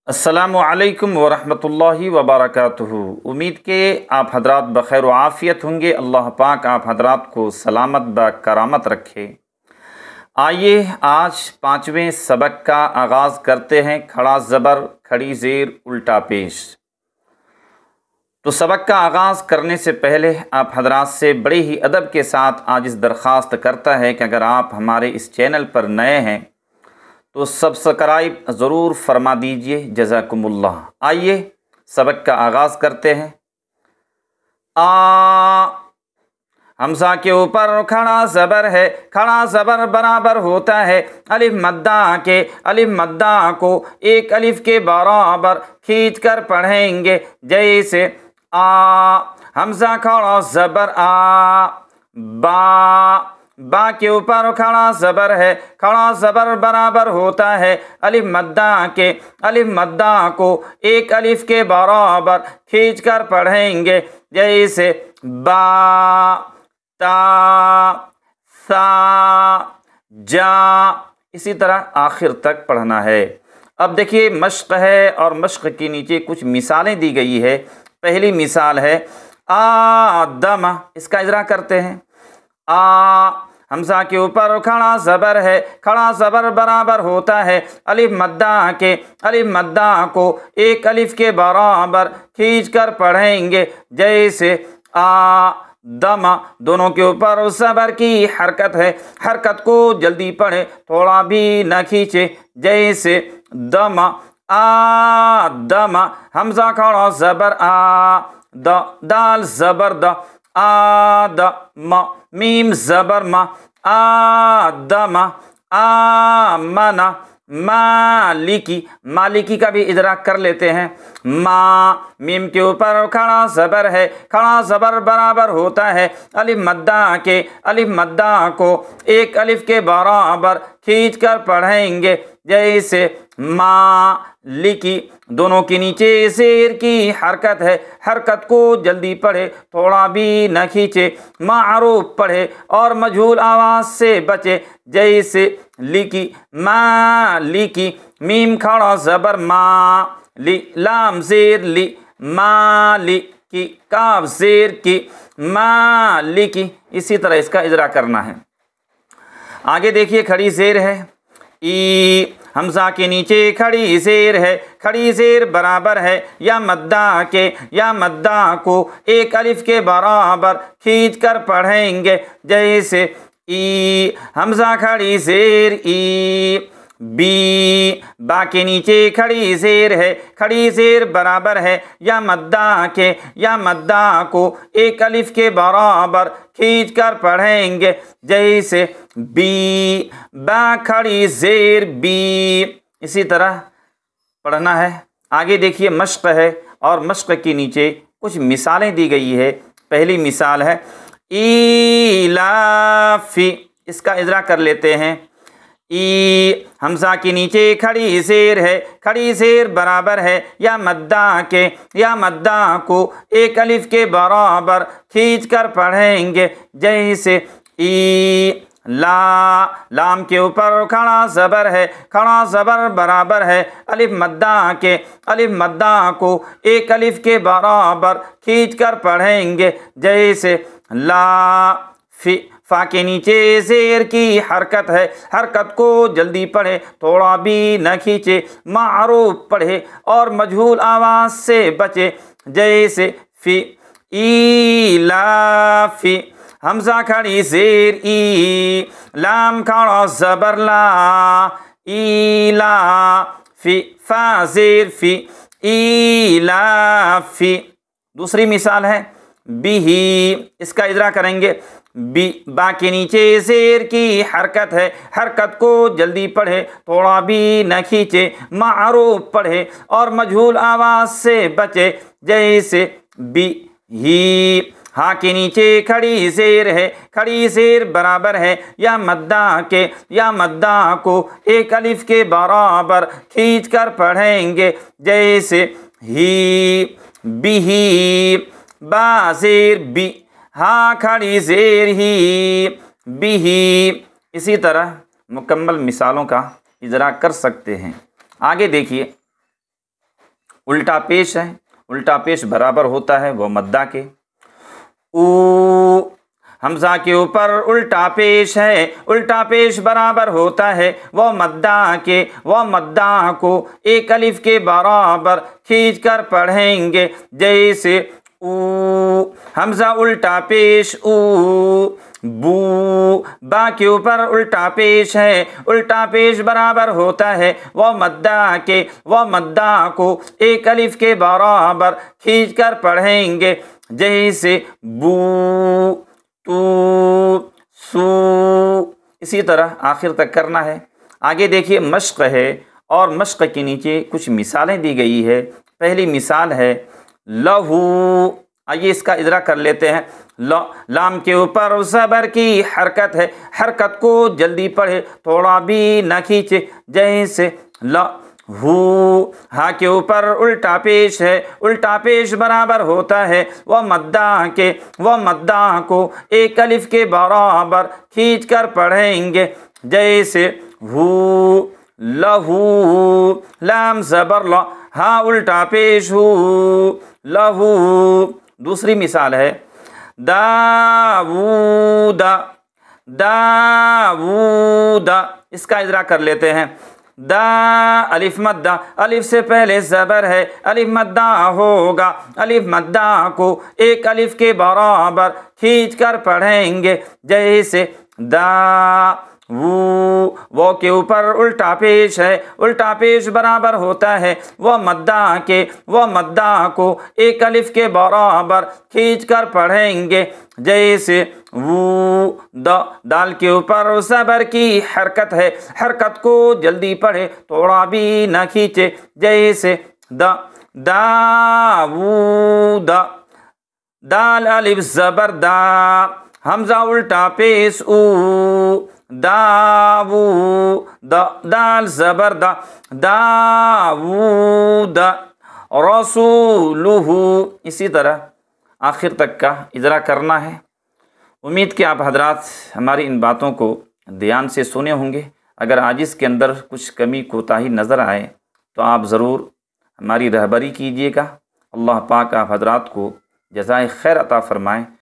अस्सलामु अलैकुम वरहमतुल्लाहि वबरकातुहू। उम्मीद के आप हजरात बखैर व आफ़ियत होंगे। अल्लाह पाक आप हजरात को सलामत ब करामत रखे। आइए आज पाँचवें सबक का आगाज़ करते हैं। खड़ा ज़बर, खड़ी ज़ेर, उल्टा पेश। तो सबक का आगाज़ करने से पहले आप हजरात से बड़े ही अदब के साथ आज इस दरख्वास्त करता है कि अगर आप हमारे इस चैनल पर नए हैं तो सब्सक्राइब ज़रूर फरमा दीजिए, जज़ाकुमुल्लाह। आइए सबक का आगाज़ करते हैं। हमज़ा के ऊपर खड़ा ज़बर है, खड़ा ज़बर बराबर होता है अलिफ मद्दा के। अलिफ मद्दा को एक अलिफ के बराबर खींच कर पढ़ेंगे, जैसे हमज़ा खड़ा ज़बर बा। बा के ऊपर खड़ा ज़बर है, खड़ा ज़बर बराबर होता है अलिफ मद्दा के। अलिफ मद्दा को एक अलिफ के बराबर खींच कर पढ़ेंगे, जैसे बा, ता, सा, जा। इसी तरह आखिर तक पढ़ना है। अब देखिए मश्क है और मश्क के नीचे कुछ मिसालें दी गई है। पहली मिसाल है आदम, इसका इजरा करते हैं। हमज़ा के ऊपर खड़ा ज़बर है, खड़ा ज़बर बराबर होता है अलिफ मद्दा के। अलिफ मद्दा को एक अलिफ के बराबर खींच कर पढ़ेंगे, जैसे दम। दोनों के ऊपर ज़बर की हरकत है, हरकत को जल्दी पढ़े, थोड़ा भी न खींचे, जैसे दम दम। हमज़ा खड़ा ज़बर दाल ज़बर द आदम। मीम ज़बर मा आदम। आमना मालिकी। मालिकी का भी इजरा कर लेते हैं। मीम के ऊपर खड़ा ज़बर है, खड़ा ज़बर बराबर होता है अलिफ मद्दा के। अलिफ मद्दा को एक अलिफ के बराबर खींच कर पढ़ेंगे, जैसे मालिकी। दोनों के नीचे ज़ेर की हरकत है, हरकत को जल्दी पढ़े, थोड़ा भी न खींचे, मारूफ पढ़े और मजहूल आवाज़ से बचे, जैसे लिकी मालिकी। मीम खड़ा ज़बर मा ली, लाम ज़ेर ली, मालिकी। काफ ज़ेर की, मालिकी। इसी तरह इसका इजरा करना है। आगे देखिए खड़ी ज़ेर है ई। हमज़ा के नीचे खड़ी ज़ेर है, खड़ी ज़ेर बराबर है या मद्दा के। या मद्दा को एक अलिफ के बराबर खींच कर पढ़ेंगे, जैसे ई। हमज़ा खड़ी ज़ेर ई बी। बा के नीचे खड़ी ज़ेर है, खड़ी ज़ेर बराबर है या मद्दा के। या मद्दा को एक अलिफ के बराबर खींच कर पढ़ेंगे, जैसे बी। बा खड़ी ज़ेर बी। इसी तरह पढ़ना है। आगे देखिए मश्क है और मश्क के नीचे कुछ मिसालें दी गई है। पहली मिसाल है ईलाफी, इसका इजरा कर लेते हैं। ई। हमज़ा के नीचे खड़ी ज़ेर है, खड़ी ज़ेर बराबर है या मद्दा के। या मद्दा को एक अलिफ के बराबर खींच कर पढ़ेंगे, जैसे ई ला। लाम के ऊपर खड़ा ज़बर है, खड़ा ज़बर बराबर है अलिफ मद्दा के। अलिफ मद्दा को एक अलिफ के बराबर खींच कर पढ़ेंगे, जैसे ला फी। फा के नीचे ज़ेर की हरकत है, हरकत को जल्दी पढ़े, थोड़ा भी न खींचे, मारूफ पढ़े और मजहूल आवाज़ से बचे, जैसे फी ईलाफी। हमज़ा खड़ी ज़ेर ई, लाम खड़ा ज़बर ला ईला फी। फा ज़ेर फी ईलाफी। दूसरी मिसाल है बिही, इसका इजरा करेंगे। बी। बा के नीचे ज़ेर की हरकत है, हरकत को जल्दी पढ़े, थोड़ा भी न खींचे, मारूफ पढ़े और मजहूल आवाज़ से बचे, जैसे बी ही। हा के नीचे खड़ी ज़ेर है, खड़ी ज़ेर बराबर है या मद्दा के। या मद्दा को एक अलिफ के बराबर खींच कर पढ़ेंगे, जैसे ही बिही। बा ज़ेर बी। हा खड़ी ज़ेर ही बिही। इसी तरह मुकम्मल मिसालों का इजरा कर सकते हैं। आगे देखिए उल्टा पेश है, उल्टा पेश बराबर होता है वो मद्दा के। ऊ हमजा के ऊपर उल्टा पेश है, उल्टा पेश बराबर होता है वो मद्दा के। वो मद्दा को एक अलिफ के बराबर खींच कर पढ़ेंगे, जैसे ऊ हमजा उल्टा पेश ऊ। बू बा के ऊपर उल्टा पेश है, उल्टा पेश बराबर होता है वो मद्दा के। वो मद्दा को एक अलिफ के बराबर खींच कर पढ़ेंगे, जैसे बू तू सू। इसी तरह आखिर तक करना है। आगे देखिए मश्क है और मश्क के नीचे कुछ मिसालें दी गई है। पहली मिसाल है लहू। आइए इसका इजरा कर लेते हैं। लाम के ऊपर ज़बर की हरकत है, हरकत को जल्दी पढ़े थोड़ा भी न खींचे, जैसे लहू। हा के ऊपर उल्टा पेश है, उल्टा पेश बराबर होता है वह मद्दा के। वह मद्दा को एक अलिफ के बराबर खींच कर पढ़ेंगे, जैसे हू लहू। लाम ज़बर ल, हा उल्टा पेश हू लहू। दूसरी मिसाल है दाऊदा। दाऊदा इसका इजरा कर लेते हैं। दा अलिफ मद्दा, अलिफ से पहले ज़बर है, अलिफ मद्दा होगा। अलिफ मद्दा को एक अलिफ के बराबर खींच कर पढ़ेंगे, जैसे दा वो के ऊपर उल्टा पेश है, उल्टा पेश बराबर होता है वह मद्दा के। वह मद्दा को एक अलिफ के बराबर खींच कर पढ़ेंगे, जैसे वो। दाल के ऊपर ज़बर की हरकत है, हरकत को जल्दी पढ़े थोड़ा भी न खींचे, जैसे दाऊद। दाल अलिफ ज़बर दा, हमजा उल्टा पेश ऊ दावू। दाल ज़बर दा दाऊद रसूलुहु। इसी तरह आखिर तक का इजरा करना है। उम्मीद कि आप हजरात हमारी इन बातों को ध्यान से सुने होंगे। अगर आज इसके अंदर कुछ कमी कोताही नज़र आए तो आप ज़रूर हमारी रहबरी कीजिएगा। अल्लाह पाक आप हजरात को जज़ाए खैर अता फ़रमाएँ।